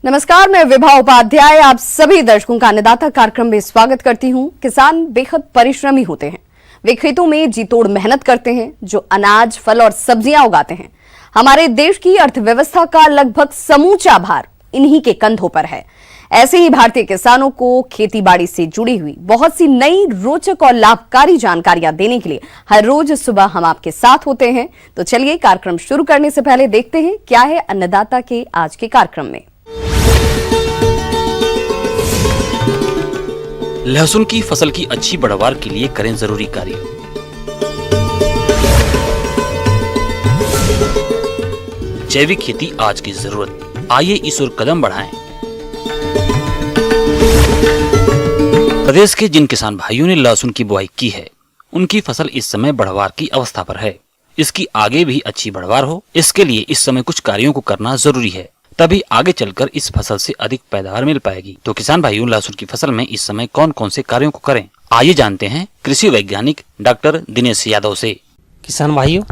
नमस्कार, मैं विभा उपाध्याय आप सभी दर्शकों का अन्नदाता कार्यक्रम में स्वागत करती हूं। किसान बेहद परिश्रमी होते हैं। वे खेतों में जी तोड़ मेहनत करते हैं, जो अनाज, फल और सब्जियां उगाते हैं। हमारे देश की अर्थव्यवस्था का लगभग समूचा भार इन्हीं के कंधों पर है। ऐसे ही भारतीय किसानों को खेती बाड़ी से जुड़ी हुई बहुत सी नई, रोचक और लाभकारी जानकारियां देने के लिए हर रोज सुबह हम आपके साथ होते हैं। तो चलिए, कार्यक्रम शुरू करने से पहले देखते हैं क्या है अन्नदाता के आज के कार्यक्रम में। लहसुन की फसल की अच्छी पैदावार के लिए करें जरूरी कार्य। जैविक खेती आज की जरूरत, आइए इस ओर कदम बढ़ाएं। प्रदेश के जिन किसान भाइयों ने लहसुन की बुआई की है, उनकी फसल इस समय बढ़वार की अवस्था पर है। इसकी आगे भी अच्छी बढ़वार हो, इसके लिए इस समय कुछ कार्यों को करना जरूरी है, तभी आगे चलकर इस फसल से अधिक पैदावार मिल पाएगी। तो किसान भाइयों, लहसुन की फसल में इस समय कौन कौन से कार्यों को करें, आइए जानते हैं कृषि वैज्ञानिक डॉक्टर दिनेश यादव से। किसान भाइयों,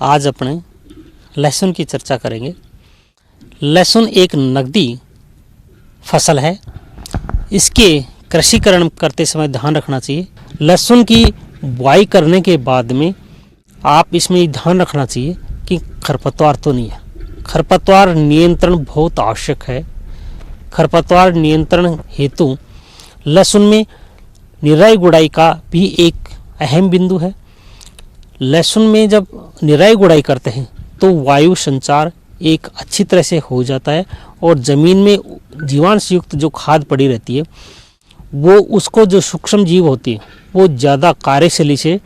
आज अपने लहसुन की चर्चा करेंगे। लहसुन एक नकदी फसल है। इसके कृषिकरण करते समय ध्यान रखना चाहिए। लहसुन की बुआई करने के बाद में आप इसमें ध्यान रखना चाहिए कि खरपतवार तो नहीं है। खरपतवार नियंत्रण बहुत आवश्यक है। खरपतवार नियंत्रण हेतु लहसुन में निराई गुड़ाई का भी एक अहम बिंदु है। लहसुन में जब निराई गुड़ाई करते हैं तो वायु संचार एक अच्छी तरह से हो जाता है और ज़मीन में जीवांश युक्त जो खाद पड़ी रहती है, वो उसको जो सूक्ष्म जीव होती है वो ज़्यादा कार्यशैली से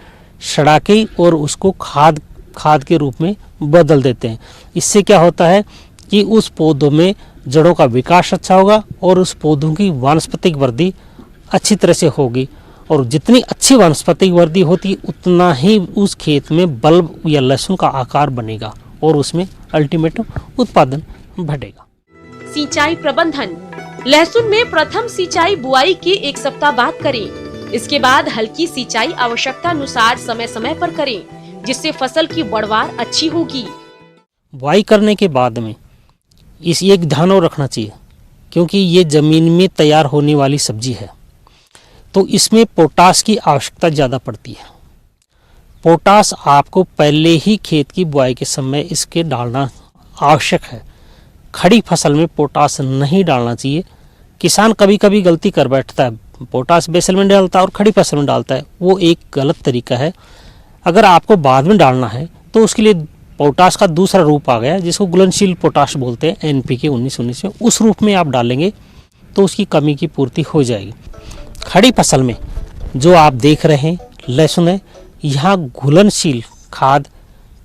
सड़ा के और उसको खाद के रूप में बदल देते हैं। इससे क्या होता है कि उस पौधों में जड़ों का विकास अच्छा होगा और उस पौधों की वानस्पतिक वृद्धि अच्छी तरह से होगी। और जितनी अच्छी वानस्पतिक वृद्धि होती उतना ही उस खेत में बल्ब या लहसुन का आकार बनेगा और उसमें अल्टीमेट उत्पादन बढ़ेगा। सिंचाई प्रबंधन। लहसुन में प्रथम सिंचाई बुआई के 1 सप्ताह बाद करें। इसके बाद हल्की सिंचाई आवश्यकता अनुसार समय समय पर करें, जिससे फसल की बढ़वार अच्छी होगी। बुआई करने के बाद में इस एक ध्यान और रखना चाहिए, क्योंकि ये जमीन में तैयार होने वाली सब्जी है, तो इसमें पोटास की आवश्यकता ज़्यादा पड़ती है। पोटास आपको पहले ही खेत की बुआई के समय इसके डालना आवश्यक है। खड़ी फसल में पोटास नहीं डालना चाहिए। किसान कभी कभी गलती कर बैठता है, पोटास बेसल में डालता है और खड़ी फसल में डालता है। वो एक गलत तरीका है। अगर आपको बाद में डालना है तो उसके लिए पोटास का दूसरा रूप आ गया, जिसको घुलनशील पोटाश बोलते हैं, NPK 1919 में। उस रूप में आप डालेंगे तो उसकी कमी की पूर्ति हो जाएगी। खड़ी फसल में जो आप देख रहे हैं लहसुन है, यहाँ घुलनशील खाद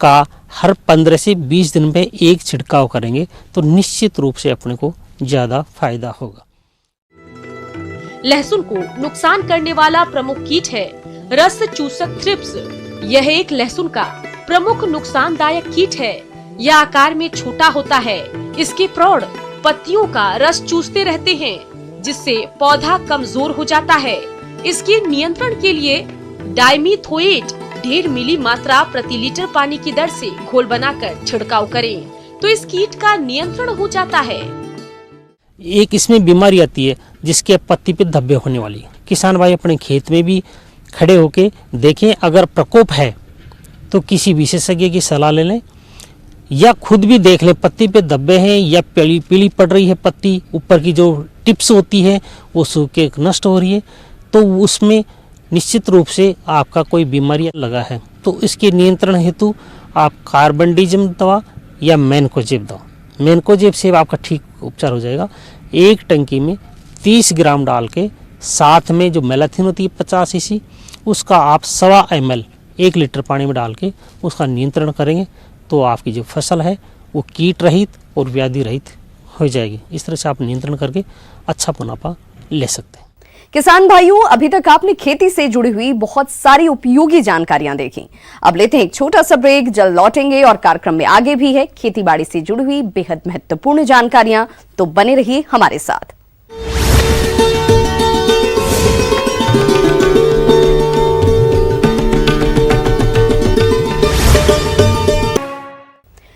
का हर 15 से 20 दिन में एक छिड़काव करेंगे तो निश्चित रूप से अपने को ज़्यादा फायदा होगा। लहसुन को नुकसान करने वाला प्रमुख कीट है रस चूसक थ्रिप्स। यह एक लहसुन का प्रमुख नुकसानदायक कीट है। यह आकार में छोटा होता है। इसके प्रौढ़ पत्तियों का रस चूसते रहते हैं, जिससे पौधा कमजोर हो जाता है। इसके नियंत्रण के लिए डाइमीथोएट 1.5 मिली मात्रा प्रति लीटर पानी की दर से घोल बनाकर छिड़काव करें, तो इस कीट का नियंत्रण हो जाता है। एक इसमें बीमारी आती है जिसके पत्ती पे धब्बे होने वाली। किसान भाई अपने खेत में भी खड़े होके देखें, अगर प्रकोप है तो किसी विशेषज्ञ की सलाह ले लें या खुद भी देख लें पत्ती पे धब्बे हैं या पीली पड़ रही है पत्ती, ऊपर की जो टिप्स होती है वो सूख के नष्ट हो रही है, तो उसमें निश्चित रूप से आपका कोई बीमारी लगा है। तो इसके नियंत्रण हेतु आप कार्बनडिजम दवा या मैनकोजेब दवा, मैनकोजेब से आपका ठीक उपचार हो जाएगा। एक टंकी में 30 ग्राम डाल के साथ में जो मेलाथिन होती है 50 cc, उसका आप 1.25 ml 1 लीटर पानी में डाल के उसका नियंत्रण करेंगे तो आपकी जो फसल है वो कीट रहित और व्याधि रहित हो जाएगी। इस तरह से आप नियंत्रण करके अच्छा मुनाफा ले सकते हैं। किसान भाइयों, अभी तक आपने खेती से जुड़ी हुई बहुत सारी उपयोगी जानकारियां देखी। अब लेते हैं एक छोटा सा ब्रेक, जल्द लौटेंगे और कार्यक्रम में आगे भी है खेती बाड़ी से जुड़ी हुई बेहद महत्वपूर्ण जानकारियां, तो बने रहिए हमारे साथ।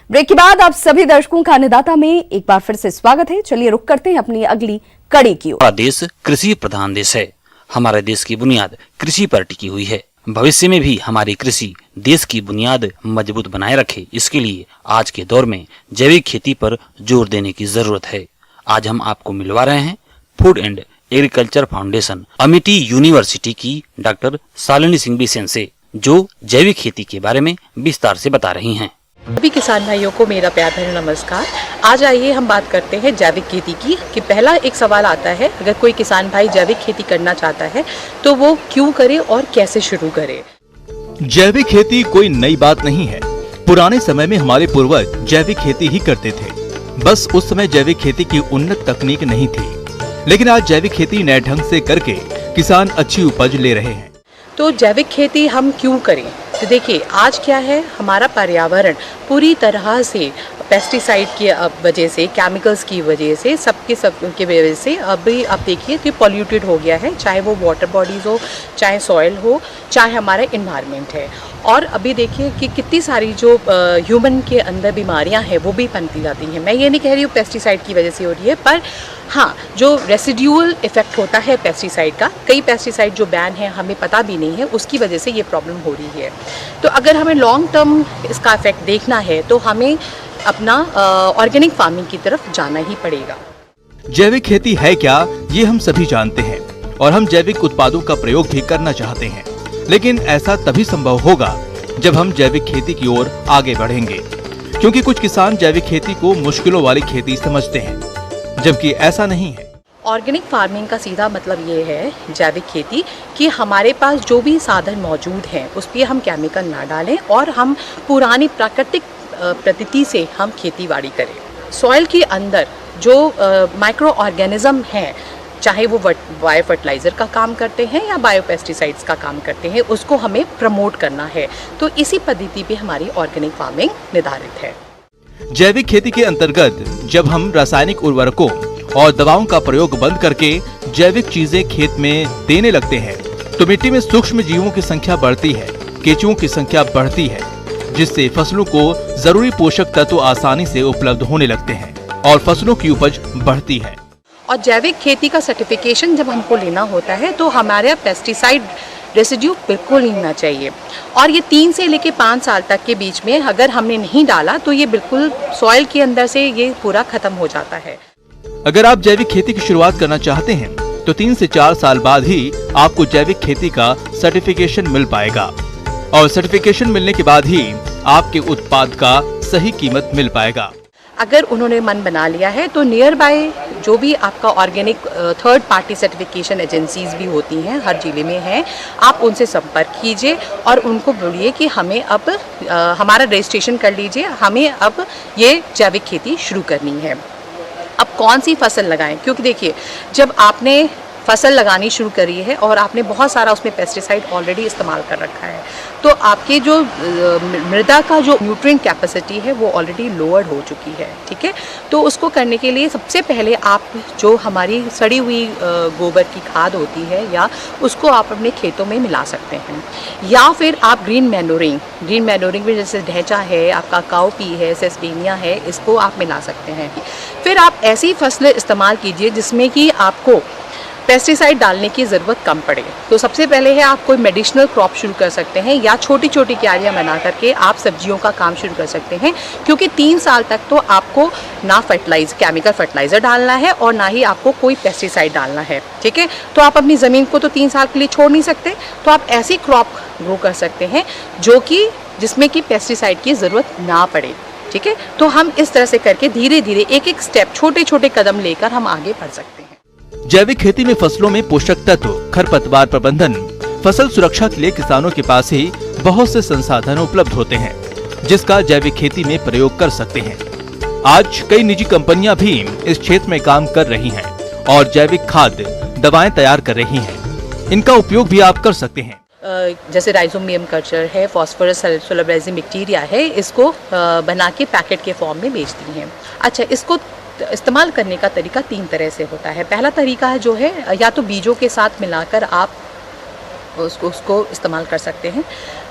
ब्रेक के बाद आप सभी दर्शकों का अन्नदाता में एक बार फिर से स्वागत है। चलिए रुक करते हैं अपनी अगली कड़ी की ओर। हमारा देश कृषि प्रधान देश है। हमारे देश की बुनियाद कृषि पर टिकी हुई है। भविष्य में भी हमारी कृषि देश की बुनियाद मजबूत बनाए रखे, इसके लिए आज के दौर में जैविक खेती पर जोर देने की जरूरत है। आज हम आपको मिलवा रहे हैं food and agriculture foundation Amethi university की डॉक्टर शालिनी सिंह बिसेन से, जो जैविक खेती के बारे में विस्तार से बता रही हैं। सभी किसान भाइयों को मेरा प्यार भरा नमस्कार। आज आइए हम बात करते हैं जैविक खेती की। कि पहला एक सवाल आता है, अगर कोई किसान भाई जैविक खेती करना चाहता है तो वो क्यों करे और कैसे शुरू करे। जैविक खेती कोई नई बात नहीं है। पुराने समय में हमारे पूर्वज जैविक खेती ही करते थे। बस उस समय जैविक खेती की उन्नत तकनीक नहीं थी, लेकिन आज जैविक खेती नए ढंग से करके किसान अच्छी उपज ले रहे हैं। तो जैविक खेती हम क्यों करें? तो देखिए, आज क्या है, हमारा पर्यावरण पूरी तरह से पेस्टिसाइड की वजह से, केमिकल्स की वजह से, सबके वजह से अभी आप देखिए कि पॉल्यूटेड हो गया है। चाहे वो वाटर बॉडीज़ हो, चाहे सॉइल हो, चाहे हमारा इन्वायरमेंट है। और अभी देखिए कि कितनी सारी जो ह्यूमन के अंदर बीमारियां हैं वो भी पनपती जाती हैं। मैं ये नहीं कह रही हूँ पेस्टिसाइड की वजह से हो रही है, पर हाँ, जो रेसिड्यूअल इफेक्ट होता है पेस्टिसाइड का, कई पेस्टिसाइड जो बैन है हमें पता भी नहीं है, उसकी वजह से ये प्रॉब्लम हो रही है। तो अगर हमें लॉन्ग टर्म इसका इफेक्ट देखना है तो हमें अपना ऑर्गेनिक फार्मिंग की तरफ जाना ही पड़ेगा। जैविक खेती है क्या, ये हम सभी जानते हैं और हम जैविक उत्पादों का प्रयोग भी करना चाहते हैं, लेकिन ऐसा तभी संभव होगा जब हम जैविक खेती की ओर आगे बढ़ेंगे, क्योंकि कुछ किसान जैविक खेती को मुश्किलों वाली खेती समझते हैं, जबकि ऐसा नहीं है। ऑर्गेनिक फार्मिंग का सीधा मतलब ये है, जैविक खेती, कि हमारे पास जो भी साधन मौजूद हैं उस पर हम केमिकल ना डालें और हम पुरानी प्राकृतिक पद्धति से हम खेती बाड़ी करें। सॉइल के अंदर जो माइक्रो ऑर्गेनिज्म हैं, चाहे वो बायो फर्टिलाइज़र का काम करते हैं या बायो पेस्टिसाइड्स का काम करते हैं, उसको हमें प्रमोट करना है। तो इसी पद्धति पे हमारी ऑर्गेनिक फार्मिंग निर्धारित है। जैविक खेती के अंतर्गत जब हम रासायनिक उर्वरकों और दवाओं का प्रयोग बंद करके जैविक चीजें खेत में देने लगते हैं, तो मिट्टी में सूक्ष्म जीवों की संख्या बढ़ती है, केंचुओं की संख्या बढ़ती है, जिससे फसलों को जरूरी पोषक तत्व आसानी से उपलब्ध होने लगते हैं और फसलों की उपज बढ़ती है। और जैविक खेती का सर्टिफिकेशन जब हमको लेना होता है तो हमारे पेस्टिसाइड रेसिड्यू बिल्कुल नहीं होना चाहिए। और ये 3 से लेके 5 साल तक के बीच में अगर हमने नहीं डाला तो ये बिल्कुल सॉइल के अंदर से ये पूरा खत्म हो जाता है। अगर आप जैविक खेती की शुरुआत करना चाहते हैं तो 3 से 4 साल बाद ही आपको जैविक खेती का सर्टिफिकेशन मिल पाएगा, और सर्टिफिकेशन मिलने के बाद ही आपके उत्पाद का सही कीमत मिल पाएगा। अगर उन्होंने मन बना लिया है तो नियर बाय जो भी आपका organic third party certification agencies भी होती हैं, हर जिले में हैं, आप उनसे संपर्क कीजिए और उनको बोलिए कि हमें अब हमारा रजिस्ट्रेशन कर लीजिए, हमें अब ये जैविक खेती शुरू करनी है। अब कौन सी फसल लगाएं, क्योंकि देखिए, जब आपने फसल लगानी शुरू करी है और आपने बहुत सारा उसमें पेस्टिसाइड ऑलरेडी इस्तेमाल कर रखा है, तो आपके जो मृदा का जो न्यूट्रिएंट कैपेसिटी है वो ऑलरेडी लोअर्ड हो चुकी है। ठीक है, तो उसको करने के लिए सबसे पहले आप जो हमारी सड़ी हुई गोबर की खाद होती है या उसको आप अपने खेतों में मिला सकते हैं, या फिर आप ग्रीन मैन्योरिंग में जैसे ढैंचा है, आपका काउपी है, सेस्पेनिया है, इसको आप मिला सकते हैं। फिर आप ऐसी फसलें इस्तेमाल कीजिए जिसमें कि आपको पेस्टिसाइड डालने की ज़रूरत कम पड़े। तो सबसे पहले है आप कोई मेडिसिनल क्रॉप शुरू कर सकते हैं, या छोटी छोटी क्यारियाँ बना करके आप सब्जियों का काम शुरू कर सकते हैं, क्योंकि 3 साल तक तो आपको ना केमिकल फर्टिलाइज़र डालना है और ना ही आपको कोई पेस्टिसाइड डालना है। ठीक है, तो आप अपनी ज़मीन को तो 3 साल के लिए छोड़ नहीं सकते, तो आप ऐसी क्रॉप ग्रो कर सकते हैं जो कि जिसमें कि पेस्टिसाइड की ज़रूरत ना पड़े। ठीक है, तो हम इस तरह से करके धीरे धीरे एक एक स्टेप, छोटे छोटे कदम लेकर हम आगे बढ़ सकते हैं। जैविक खेती में फसलों में पोषक तत्व, खरपतवार प्रबंधन, फसल सुरक्षा के लिए किसानों के पास ही बहुत से संसाधन उपलब्ध होते हैं, जिसका जैविक खेती में प्रयोग कर सकते हैं। आज कई निजी कंपनियां भी इस क्षेत्र में काम कर रही हैं और जैविक खाद, दवाएं तैयार कर रही हैं। इनका उपयोग भी आप कर सकते हैं। जैसे राइजोबियम कल्चर है, फॉस्फोरस सल्फोराइजिंग बैक्टीरिया है, इसको बना के पैकेट के फॉर्म में बेचती हैं। अच्छा, इसको इस्तेमाल करने का तरीका 3 तरह से होता है। पहला तरीका है जो है, या तो बीजों के साथ मिलाकर आप उसको इस्तेमाल कर सकते हैं।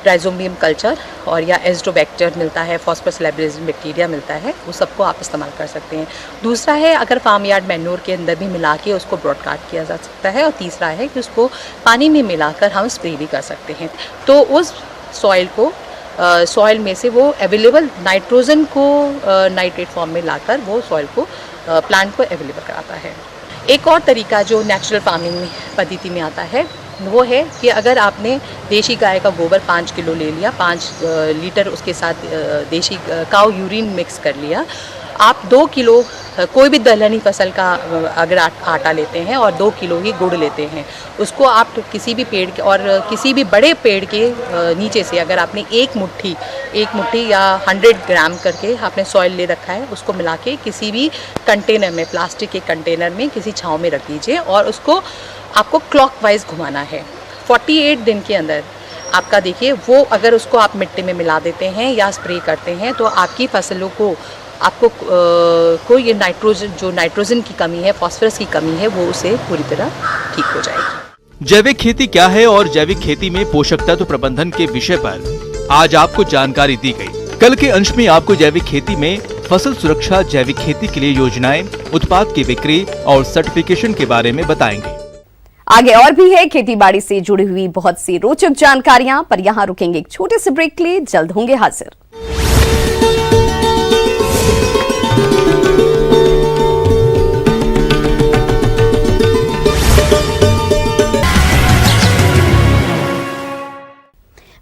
राइजोबियम कल्चर और या एस्ट्रोबैक्टर मिलता है, फॉस्फरस लैब्रेजिन बैक्टीरिया मिलता है, वो सबको आप इस्तेमाल कर सकते हैं। दूसरा है अगर फार्म यार्ड मैन्योर के अंदर भी मिला के उसको ब्रॉडकास्ट किया जा सकता है। और तीसरा है कि उसको पानी में मिलाकर हम स्प्रे भी कर सकते हैं। तो उस सॉइल में से वो अवेलेबल नाइट्रोजन को नाइट्रेट फॉर्म में लाकर वो सॉइल को प्लांट को अवेलेबल कराता है। एक और तरीका जो नेचुरल फार्मिंग पद्धति में आता है वो है कि अगर आपने देशी गाय का गोबर 5 किलो ले लिया, 5 लीटर उसके साथ देशी काऊ यूरिन मिक्स कर लिया, आप 2 किलो कोई भी दलहनी फसल का अगर आटा लेते हैं और 2 किलो ही गुड़ लेते हैं, उसको आप किसी भी पेड़ के और किसी भी बड़े पेड़ के नीचे से अगर आपने एक मुट्ठी या 100 ग्राम करके आपने सॉइल ले रखा है, उसको मिला के किसी भी कंटेनर में, प्लास्टिक के कंटेनर में किसी छांव में रख दीजिए और उसको आपको क्लॉकवाइज घुमाना है। 48 दिन के अंदर आपका देखिए वो अगर उसको आप मिट्टी में मिला देते हैं या स्प्रे करते हैं तो आपकी फसलों को आपको कोई ये नाइट्रोजन की कमी है, फास्फोरस की कमी है, वो उसे पूरी तरह ठीक हो जाएगी। जैविक खेती क्या है और जैविक खेती में पोषक तत्व प्रबंधन के विषय पर आज आपको जानकारी दी गई। कल के अंश में आपको जैविक खेती में फसल सुरक्षा, जैविक खेती के लिए योजनाएं, उत्पाद की बिक्री और सर्टिफिकेशन के बारे में बताएंगे। आगे और भी है खेती बाड़ी से जुड़ी हुई बहुत सी रोचक जानकारियां, पर यहां रुकेंगे एक छोटे से ब्रेक के लिए, जल्द होंगे हाजिर।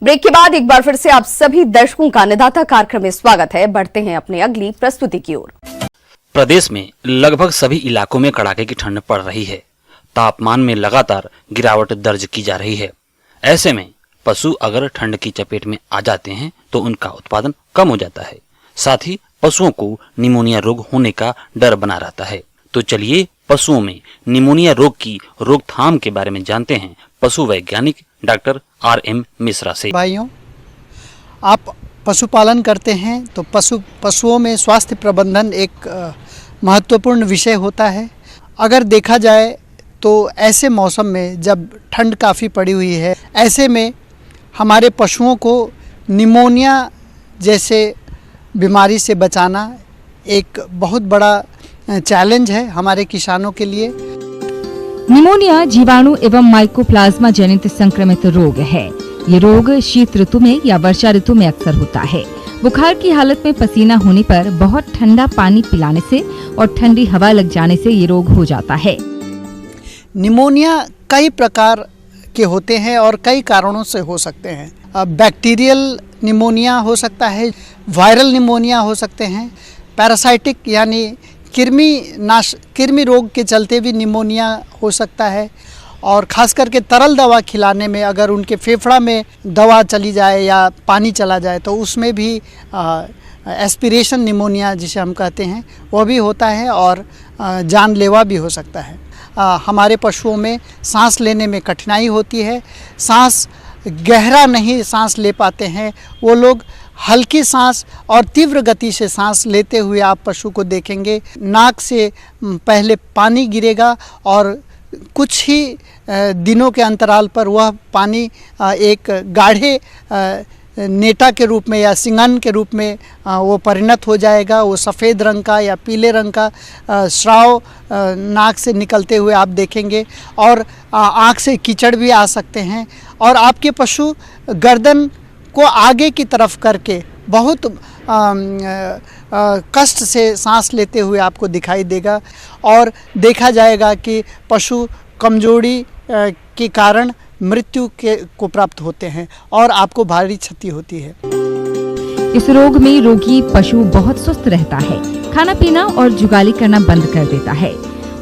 ब्रेक के बाद एक बार फिर से आप सभी दर्शकों का अन्नदाता कार्यक्रम में स्वागत है। बढ़ते हैं अपने अगली प्रस्तुति की ओर। प्रदेश में लगभग सभी इलाकों में कड़ाके की ठंड पड़ रही है। तापमान में लगातार गिरावट दर्ज की जा रही है। ऐसे में पशु अगर ठंड की चपेट में आ जाते हैं तो उनका उत्पादन कम हो जाता है। साथ ही पशुओं को निमोनिया रोग होने का डर बना रहता है। तो चलिए पशुओं में निमोनिया रोग की रोकथाम के बारे में जानते हैं पशु वैज्ञानिक डॉक्टर RM मिश्रा से। भाइयों, आप पशुपालन करते हैं तो पशुओं में स्वास्थ्य प्रबंधन एक महत्वपूर्ण विषय होता है। अगर देखा जाए तो ऐसे मौसम में जब ठंड काफ़ी पड़ी हुई है, ऐसे में हमारे पशुओं को निमोनिया जैसे बीमारी से बचाना एक बहुत बड़ा चैलेंज है हमारे किसानों के लिए। निमोनिया जीवाणु एवं माइकोप्लाज्मा जनित संक्रमित रोग है। ये रोग शीत ऋतु में या वर्षा ऋतु में अक्सर होता है। बुखार की हालत में पसीना होने पर बहुत ठंडा पानी पिलाने से और ठंडी हवा लग जाने से ये रोग हो जाता है। निमोनिया कई प्रकार के होते हैं और कई कारणों से हो सकते हैं। बैक्टीरियल निमोनिया हो सकता है, वायरल निमोनिया हो सकते हैं, पैरासाइटिक यानी कृमि रोग के चलते भी निमोनिया हो सकता है। और ख़ास करके तरल दवा खिलाने में अगर उनके फेफड़ा में दवा चली जाए या पानी चला जाए तो उसमें भी एस्पिरेशन निमोनिया जिसे हम कहते हैं वो भी होता है और जानलेवा भी हो सकता है। हमारे पशुओं में सांस लेने में कठिनाई होती है, सांस गहरा नहीं सांस ले पाते हैं वो लोग, हल्की सांस और तीव्र गति से सांस लेते हुए आप पशु को देखेंगे। नाक से पहले पानी गिरेगा और कुछ ही दिनों के अंतराल पर वह पानी एक गाढ़े नेटा के रूप में या सिंगन के रूप में वो परिणत हो जाएगा। वो सफ़ेद रंग का या पीले रंग का स्राव नाक से निकलते हुए आप देखेंगे और आँख से कीचड़ भी आ सकते हैं। और आपके पशु गर्दन को आगे की तरफ करके बहुत कष्ट से सांस लेते हुए आपको दिखाई देगा और देखा जाएगा कि पशु कमजोरी के कारण मृत्यु को प्राप्त होते हैं और आपको भारी क्षति होती है। इस रोग में रोगी पशु बहुत सुस्त रहता है, खाना पीना और जुगाली करना बंद कर देता है।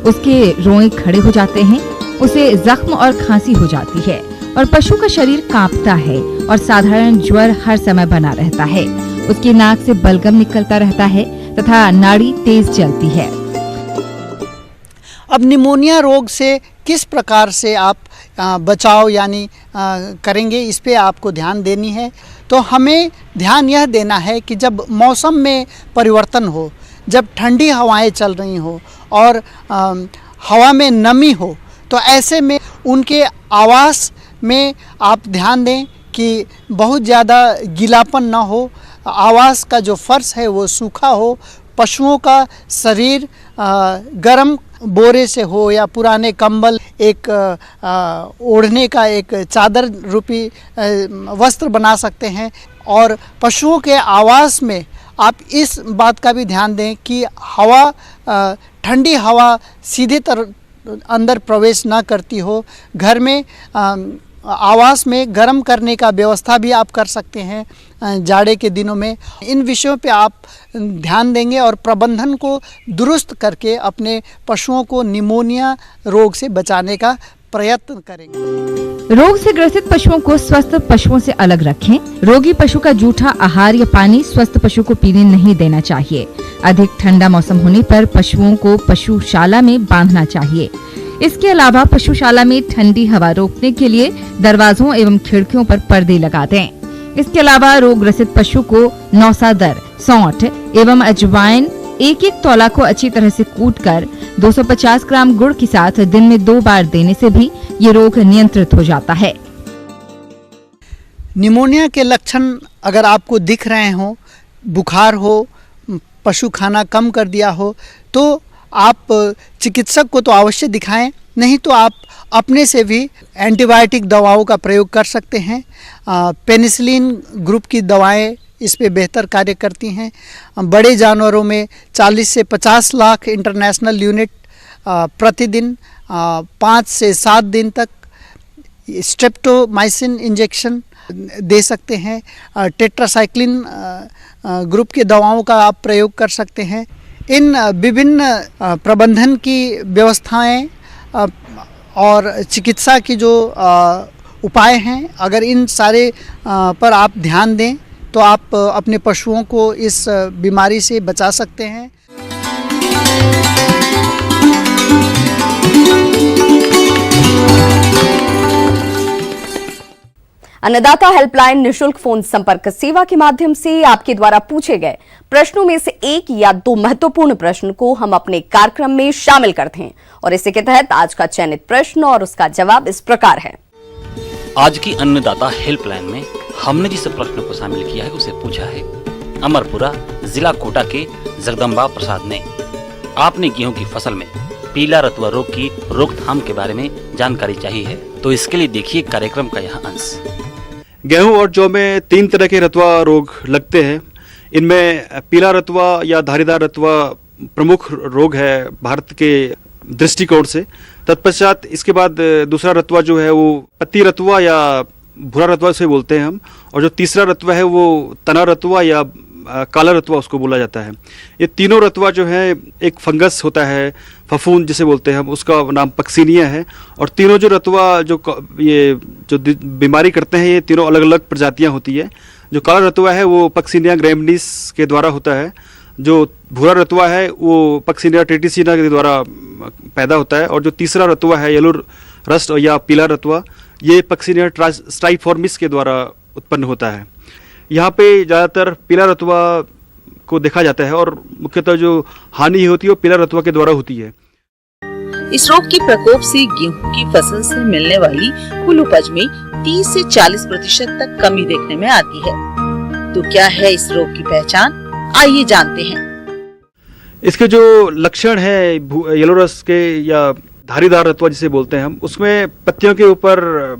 उसके रोए खड़े हो जाते हैं, उसे जख्म और खांसी हो जाती है और पशु का शरीर कांपता है और साधारण ज्वर हर समय बना रहता है। उसकी नाक से बलगम निकलता रहता है तथा नाड़ी तेज चलती है। अब निमोनिया रोग से किस प्रकार से आप बचाव यानी करेंगे, इस पे आपको ध्यान देनी है। तो हमें ध्यान यह देना है कि जब मौसम में परिवर्तन हो, जब ठंडी हवाएं चल रही हो और हवा में नमी हो, तो ऐसे में उनके आवास में आप ध्यान दें कि बहुत ज़्यादा गीलापन ना हो, आवास का जो फर्श है वो सूखा हो, पशुओं का शरीर गर्म बोरे से हो या पुराने कंबल, एक ओढ़ने का एक चादर रूपी वस्त्र बना सकते हैं। और पशुओं के आवास में आप इस बात का भी ध्यान दें कि हवा, ठंडी हवा सीधे अंदर प्रवेश ना करती हो। घर में आवास में गर्म करने का व्यवस्था भी आप कर सकते हैं जाड़े के दिनों में। इन विषयों पे आप ध्यान देंगे और प्रबंधन को दुरुस्त करके अपने पशुओं को निमोनिया रोग से बचाने का प्रयत्न करेंगे। रोग से ग्रसित पशुओं को स्वस्थ पशुओं से अलग रखें। रोगी पशु का जूठा आहार या पानी स्वस्थ पशु को पीने नहीं देना चाहिए। अधिक ठंडा मौसम होने पर पशुओं को पशुशाला में बांधना चाहिए। इसके अलावा पशुशाला में ठंडी हवा रोकने के लिए दरवाजों एवं खिड़कियों पर पर्दे लगा दें। इसके अलावा रोग ग्रसित पशु को नौसादर, सौंठ एवं अजवाइन एक तौला को अच्छी तरह से कूटकर 250 ग्राम गुड़ के साथ दिन में 2 बार देने से भी ये रोग नियंत्रित हो जाता है। निमोनिया के लक्षण अगर आपको दिख रहे हो, बुखार हो, पशु खाना कम कर दिया हो, तो आप चिकित्सक को तो अवश्य दिखाएं, नहीं तो आप अपने से भी एंटीबायोटिक दवाओं का प्रयोग कर सकते हैं। पेनिसिलिन ग्रुप की दवाएं इस पे बेहतर कार्य करती हैं। बड़े जानवरों में 40 से 50 लाख इंटरनेशनल यूनिट प्रतिदिन 5 से 7 दिन तक स्ट्रेप्टोमाइसिन इंजेक्शन दे सकते हैं। टेट्रासाइक्लिन ग्रुप की दवाओं का आप प्रयोग कर सकते हैं। इन विभिन्न प्रबंधन की व्यवस्थाएं और चिकित्सा की जो उपाय हैं, अगर इन सारे पर आप ध्यान दें तो आप अपने पशुओं को इस बीमारी से बचा सकते हैं। अन्नदाता हेल्पलाइन निशुल्क फोन संपर्क सेवा के माध्यम से आपके द्वारा पूछे गए प्रश्नों में से 1 या 2 महत्वपूर्ण प्रश्न को हम अपने कार्यक्रम में शामिल करते हैं और इसी के तहत आज का चयनित प्रश्न और उसका जवाब इस प्रकार है। आज की अन्नदाता हेल्पलाइन में हमने जिस प्रश्न को शामिल किया है उसे पूछा है अमरपुरा जिला कोटा के जगदम्बा प्रसाद ने। आपने गेहूं की फसल में पीला रतुआ रोग की रोकथाम के बारे में जानकारी चाहिए है, तो इसके लिए देखिए कार्यक्रम का यह अंश। गेहूं और जौ में 3 तरह के रतुआ रोग लगते हैं। इनमें पीला रतुआ या धारीदार रतुआ प्रमुख रोग है भारत के दृष्टिकोण से। तत्पश्चात इसके बाद दूसरा रतुआ जो है वो पत्ती रतुआ या भूरा रतुआ से बोलते हैं हम, और जो तीसरा रतुआ है वो तना रतुआ या काला रतुआ उसको बोला जाता है। ये तीनों रतुआ जो है, एक फंगस होता है फफूंद जिसे बोलते हैं हम, उसका नाम पक्सिनिया है। और तीनों जो रतुआ ये जो बीमारी करते हैं, ये तीनों अलग अलग प्रजातियां होती है। जो काला रतुआ है वो पक्सिनिया ग्रैमिनीस के द्वारा होता है। जो भूरा रतुआ है वो पक्सिनिया ट्रिटिसिना के द्वारा पैदा होता है। और जो तीसरा रतुआ है येलो रस्ट या पीला रतुआ, ये पक्सिनिया स्ट्राइफॉर्मिस के द्वारा उत्पन्न होता है। यहाँ पे ज़्यादातर पीला रतुआ को देखा जाता है और मुख्यतः जो हानि होती है वो पीला रतुआ के द्वारा होती है। इस रोग के प्रकोप से गेहूं की फसल से मिलने वाली कुल उपज में 30 से 40% तक कमी देखने में आती है। तो क्या है इस रोग की पहचान, आइए जानते हैं। इसके जो लक्षण है येलो रस्ट के या धारीदार रतुआ जिसे बोलते हैं हम, उसमें पत्तियों के ऊपर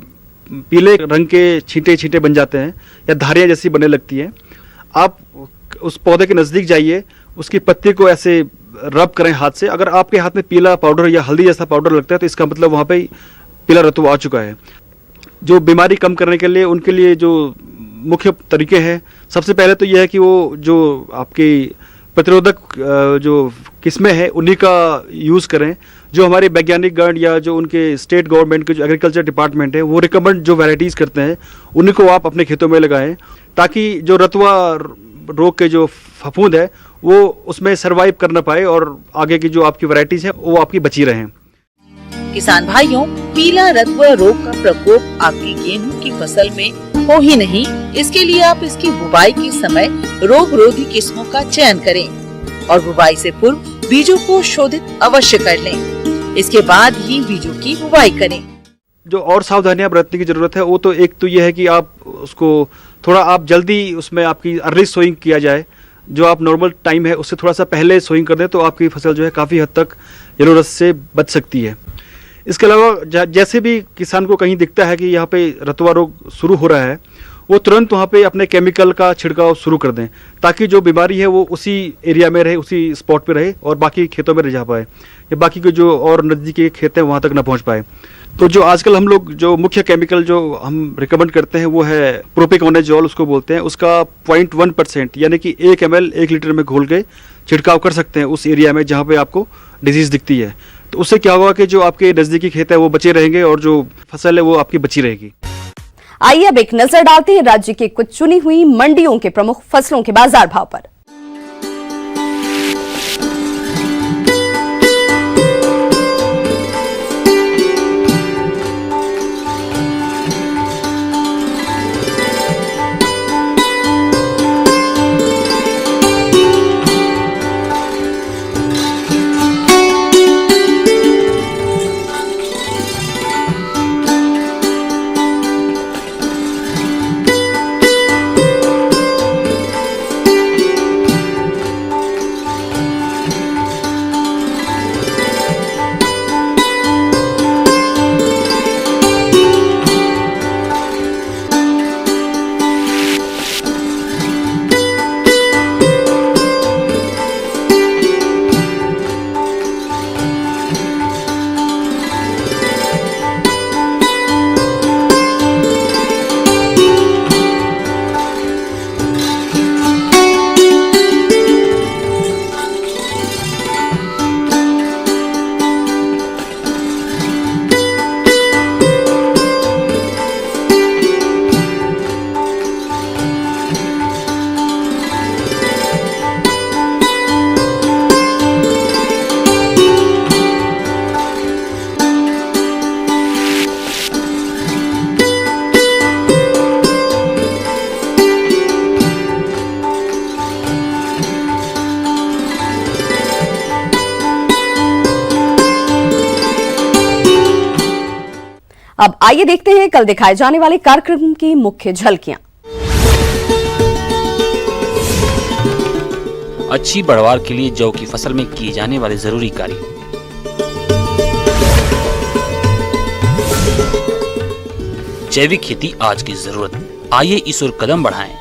पीले रंग के छींटे छींटे बन जाते हैं या धारियां जैसी बनने लगती हैं। आप उस पौधे के नज़दीक जाइए, उसकी पत्ती को ऐसे रब करें हाथ से। अगर आपके हाथ में पीला पाउडर या हल्दी जैसा पाउडर लगता है तो इसका मतलब वहाँ पे पीला रतुआ आ चुका है। जो बीमारी कम करने के लिए उनके लिए जो मुख्य तरीके हैं, सबसे पहले तो यह है कि वो जो आपकी प्रतिरोधक जो किस्में हैं उन्हीं का यूज़ करें। जो हमारे वैज्ञानिक गण या जो उनके स्टेट गवर्नमेंट के जो एग्रीकल्चर डिपार्टमेंट है वो रिकमेंड जो वैराइटीज़ करते हैं उन्हीं को आप अपने खेतों में लगाएं, ताकि जो रतुआ रोग के जो फफूंद है वो उसमें सर्वाइव कर ना पाए और आगे की जो आपकी वैराइटीज़ है वो आपकी बची रहें। किसान भाइयों, पीला रतुआ रोग का प्रकोप आपकी गेहूं की फसल में हो ही नहीं, इसके लिए आप इसकी बुवाई के समय रोग रोधी किस्मों का चयन करें और बुवाई से पूर्व बीजों को शोधित अवश्य कर लें। इसके बाद ही बीजों की बुवाई करें। जो और सावधानियां बरतने की जरूरत है वो तो एक तो ये है कि आप उसको थोड़ा आप जल्दी उसमें आपकी अर्ली सोइंग किया जाए, जो आप नॉर्मल टाइम है उससे थोड़ा सा पहले सोइंग कर दें तो आपकी फसल जो है काफ़ी हद तक येलो रस्ट से बच सकती है। इसके अलावा जैसे भी किसान को कहीं दिखता है कि यहाँ पे रतुआ रोग शुरू हो रहा है, वो तुरंत वहाँ पे अपने केमिकल का छिड़काव शुरू कर दें, ताकि जो बीमारी है वो उसी एरिया में रहे, उसी स्पॉट पे रहे और बाकी खेतों में रह जा पाए या बाकी के जो और नज़दीकी खेत हैं वहाँ तक ना पहुँच पाए। तो जो आजकल हम लोग जो मुख्य केमिकल जो हम रिकमेंड करते हैं वो है प्रोपिकोनेजोल उसको बोलते हैं, उसका 0.1% यानी कि 1 ml 1 लीटर में घोल के छिड़काव कर सकते हैं उस एरिया में जहाँ पे आपको डिजीज़ दिखती है। तो उससे क्या होगा कि जो आपके नज़दीकी खेत है वो बचे रहेंगे और जो फसल है वो आपकी बची रहेगी। आइए अब एक नजर डालते हैं राज्य के कुछ चुनी हुई मंडियों के प्रमुख फसलों के बाजार भाव पर। अब आइए देखते हैं कल दिखाए जाने वाले कार्यक्रम की मुख्य झलकियां। अच्छी बढ़वार के लिए जौ की फसल में किए जाने वाले जरूरी कार्य। जैविक खेती आज की जरूरत, आइए इस ओर कदम बढ़ाएं।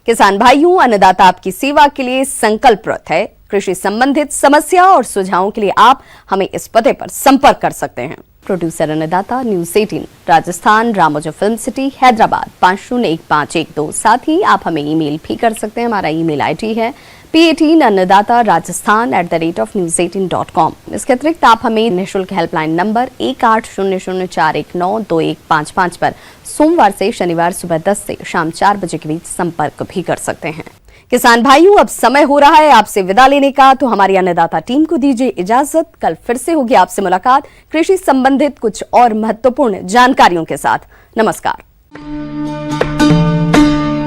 किसान भाइयों, अन्नदाता आपकी सेवा के लिए संकल्परत है। कृषि संबंधित समस्या और सुझावों के लिए आप हमें इस पते पर संपर्क कर सकते हैं। Producer Annadata, news 18 Rajasthan, Ramoji film city, Hyderabad 501512। साथ ही आप हमें ईमेल भी कर सकते हैं। हमारा ईमेल आईडी है p18annadatarajasthan@news18.com। इसके अतिरिक्त आप हमें निःशुल्क हेल्पलाइन नंबर 180041912555 पर सोमवार से शनिवार सुबह 10 से शाम 4 बजे के बीच संपर्क भी कर सकते हैं। किसान भाइयों, अब समय हो रहा है आपसे विदा लेने का, तो हमारी अन्नदाता टीम को दीजिए इजाजत। कल फिर से होगी आपसे मुलाकात कृषि संबंधित कुछ और महत्वपूर्ण जानकारियों के साथ। नमस्कार।